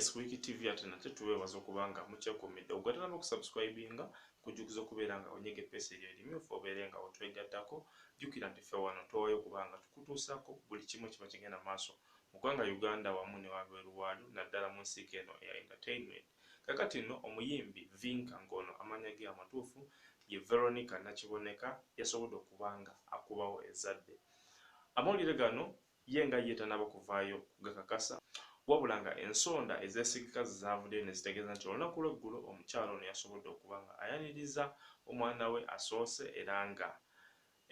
Yes, Wiki TV ate nate tuweebaza okubanga mukyekumidde ogwatanaba okusubscribinga kujjukiza okubeera nga onyega eppeesa eryo erimyufu obeere nga otwegattako. Jjukira nti ffe wano towaayo kubanga tukutuusako buli kimu kiba kigenda maaso mu ggwanga Uganda wamu ne wabweru waalyo naddala mu nsiiko eno eya entertainment. Kakati nno omuyimbi Vinca ng'ono amannya ge amatuufu ye Veronica Nakiboneka yasobodde okubanga akubawo ezzadde. Amawulire gano ye nga ye tanaba kuvaayo kugakakasa wabula nga ensonda ezeesigika zaavuddeyo ne zitegeeza nti olunaku lw'eggulo omukyala ono yasobodde okuba nga ayaniriza omwana we asoose era nga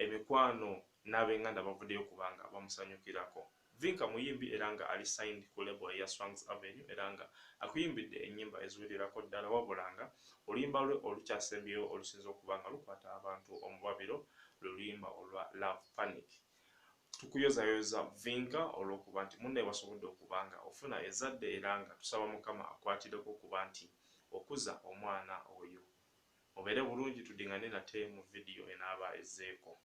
emikwano n'ab'enganda bavuddeyo kubanga bamusanyukirako. Vinca muyimbi era nga ali signed ku label eya Swangs Avenue era nga akuyimbidde ennyimba eziwererako ddala wabula nga oluyimba lwe olukyasembyeyo olusinza okuba nga lukwata abantu omubabiro lwe luyimba olwa Love Panic. Tukuyozayoza Vinca olw'okuba nti munne wasobodde okuba nga ofuna ezzadde era nga tusaba Mukama akwatireko okuba nti okuza omwana oyo. Obeere bulungi, tuddiŋŋane nate mu vidiyo enaaba ezzeeko.